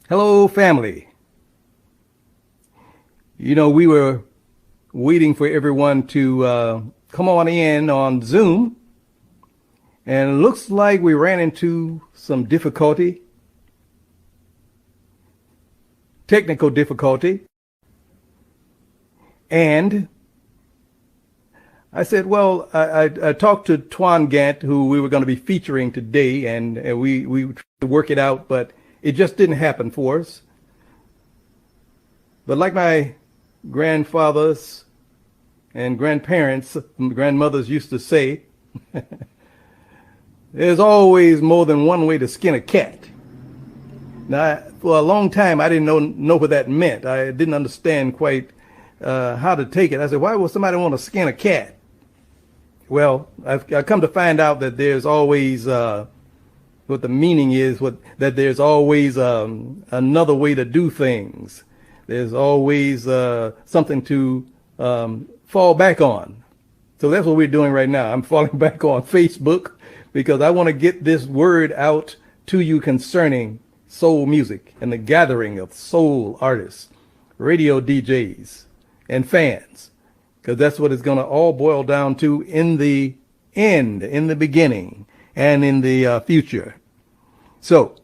Hello, family. We were waiting for everyone to come on in on Zoom, and it looks like we ran into some technical difficulty. And I said, well, I talked to Twan Gant, who we were going to be featuring today, and we tried to work it out, but it just didn't happen for us. But like my grandfathers and grandmothers used to say, there's always more than one way to skin a cat. Now, for a long time, I didn't know what that meant. I didn't understand quite how to take it. I said, why would somebody want to skin a cat? Well, I've come to find out that there's always what the meaning is, that there's always another way to do things. There's always something to fall back on. So that's what we're doing right now. I'm falling back on Facebook because I want to get this word out to you concerning soul music and the gathering of soul artists, radio DJs, and fans, because that's what it's going to all boil down to in the end, in the beginning, and in the future. So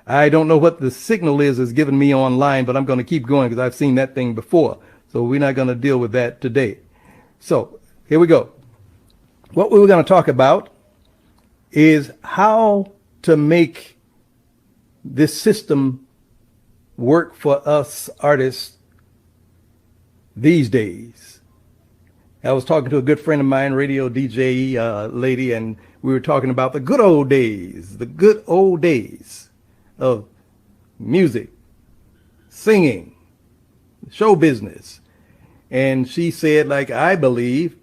I don't know what the signal is given me online, but I'm going to keep going because I've seen that thing before. So we're not going to deal with that today. So here we go. What we were going to talk about is how to make this system work for us artists these days. I was talking to a good friend of mine, radio DJ lady, and we were talking about the good old days of music, singing, show business. And she said, like, I believe,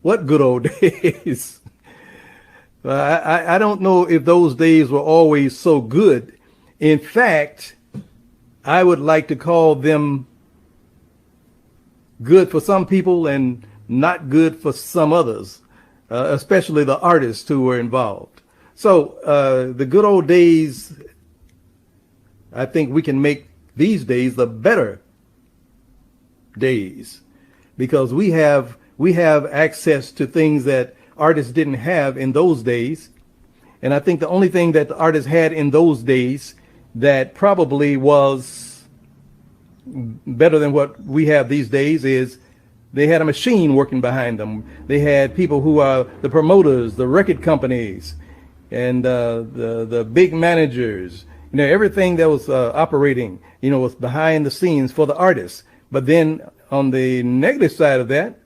what good old days? I don't know if those days were always so good. In fact, I would like to call them good for some people and not good for some others, especially the artists who were involved. So the good old days, I think we can make these days the better days, because we have access to things that artists didn't have in those days. And I think the only thing that the artists had in those days that probably was better than what we have these days is they had a machine working behind them. They had people who are the promoters, the record companies, and the big managers. Everything that was operating, was behind the scenes for the artists. But then on the negative side of that,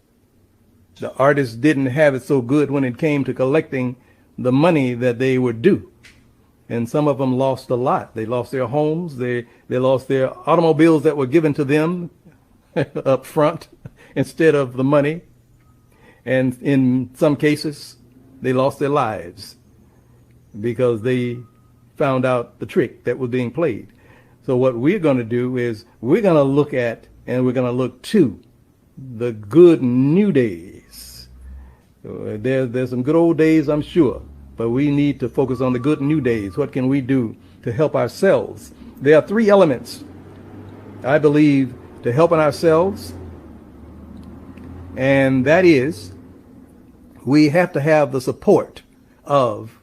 the artists didn't have it so good when it came to collecting the money that they were due. And some of them lost a lot. They lost their homes. They lost their automobiles that were given to them up front instead of the money. And in some cases, they lost their lives because they found out the trick that was being played. So what we're going to do is we're going to look at and we're going to look to the good new days. There's some good old days, I'm sure, but we need to focus on the good new days. What can we do to help ourselves? There are three elements, I believe, to helping ourselves, and that is we have to have the support of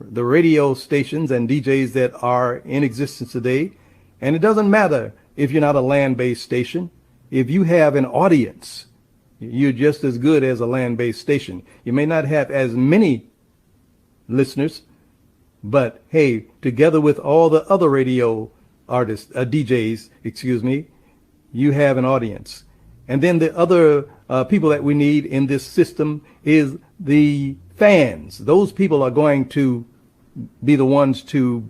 the radio stations and DJs that are in existence today. And it doesn't matter if you're not a land-based station. If you have an audience, you're just as good as a land-based station. You may not have as many listeners, but hey, together with all the other radio artists, DJs, you have an audience. And then the other people that we need in this system is the fans. Those people are going to be the ones to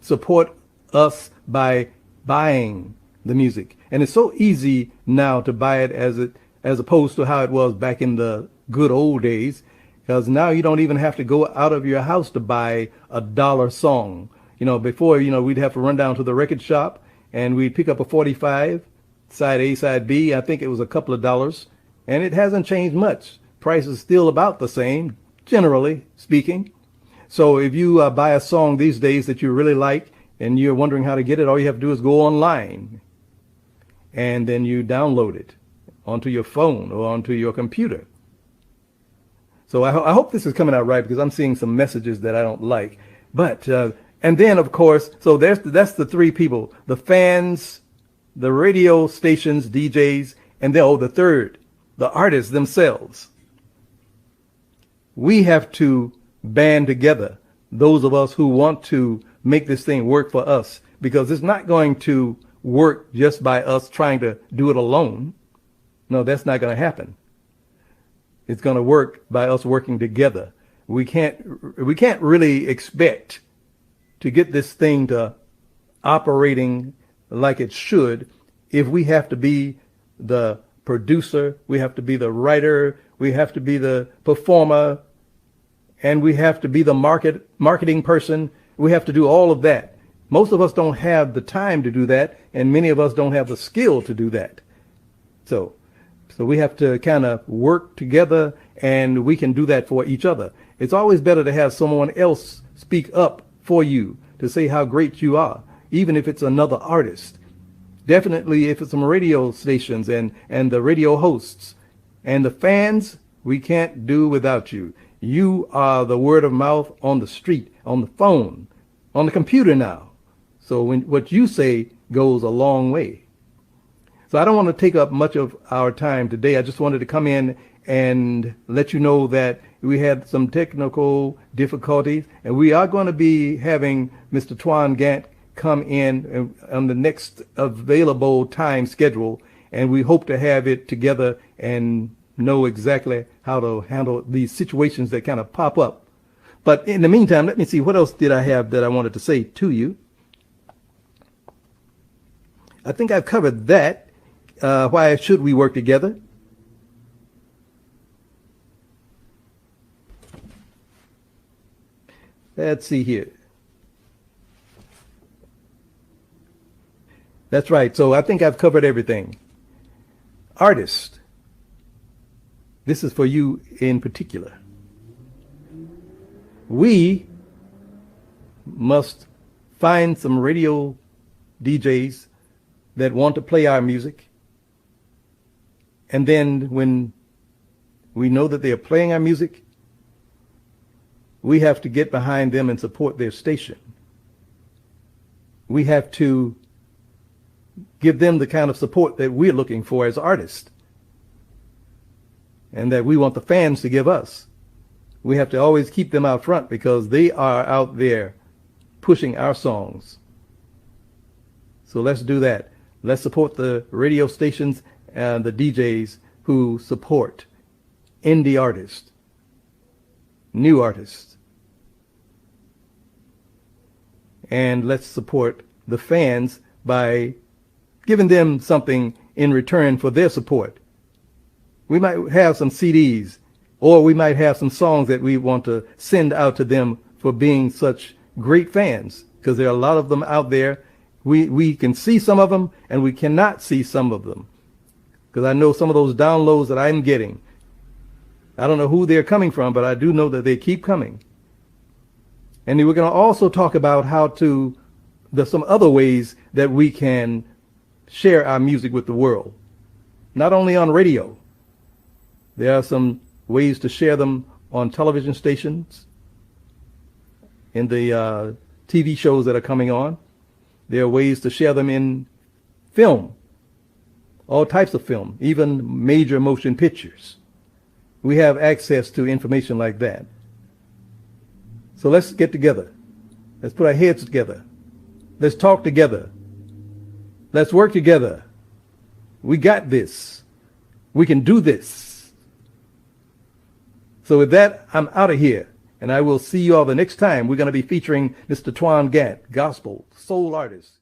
support us by buying the music. And it's so easy now to buy it as opposed to how it was back in the good old days, because now you don't even have to go out of your house to buy $1 song. Before, we'd have to run down to the record shop and we'd pick up a 45, side A, side B. I think it was a couple of dollars, and it hasn't changed much. Price is still about the same, generally speaking. So if you buy a song these days that you really like and you're wondering how to get it, all you have to do is go online and then you download it onto your phone or onto your computer. So I hope this is coming out right, because I'm seeing some messages that I don't like. But and then, of course, so that's the three people: the fans, the radio stations, DJs, and then the third, the artists themselves. We have to band together, those of us who want to make this thing work for us, because it's not going to work just by us trying to do it alone. No, that's not going to happen. It's going to work by us working together. We can't really expect to get this thing to operating like it should if we have to be the producer, we have to be the writer, we have to be the performer, and we have to be the marketing person. We have to do all of that. Most of us don't have the time to do that, and many of us don't have the skill to do that. So we have to kind of work together, and we can do that for each other. It's always better to have someone else speak up for you to say how great you are, even if it's another artist. Definitely if it's some radio stations and the radio hosts and the fans, we can't do without you. You are the word of mouth on the street, on the phone, on the computer now. So what you say goes a long way. So I don't want to take up much of our time today. I just wanted to come in and let you know that we had some technical difficulties, and we are going to be having Mr. Twan Gant come in on the next available time schedule, and we hope to have it together and know exactly how to handle these situations that kind of pop up. But in the meantime, let me see, what else did I have that I wanted to say to you? I think I've covered that. Why should we work together? Let's see here. That's right. So I think I've covered everything. Artist. This is for you in particular. We must find some radio DJs that want to play our music. And then when we know that they are playing our music, we have to get behind them and support their station. We have to give them the kind of support that we're looking for as artists, and that we want the fans to give us. We have to always keep them out front, because they are out there pushing our songs. So let's do that. Let's support the radio stations and the DJs who support indie artists, new artists. And let's support the fans by giving them something in return for their support. We might have some CDs, or we might have some songs that we want to send out to them for being such great fans, because there are a lot of them out there. We can see some of them, and we cannot see some of them, because I know some of those downloads that I'm getting. I don't know who they're coming from, but I do know that they keep coming. And we're going to also talk about there's some other ways that we can share our music with the world. Not only on radio. There are some ways to share them on television stations, in the TV shows that are coming on. There are ways to share them in film, all types of film, even major motion pictures. We have access to information like that. So let's get together. Let's put our heads together. Let's talk together. Let's work together. We got this. We can do this. So with that, I'm out of here. And I will see you all the next time. We're going to be featuring Mr. Twan Gant, gospel, soul artist.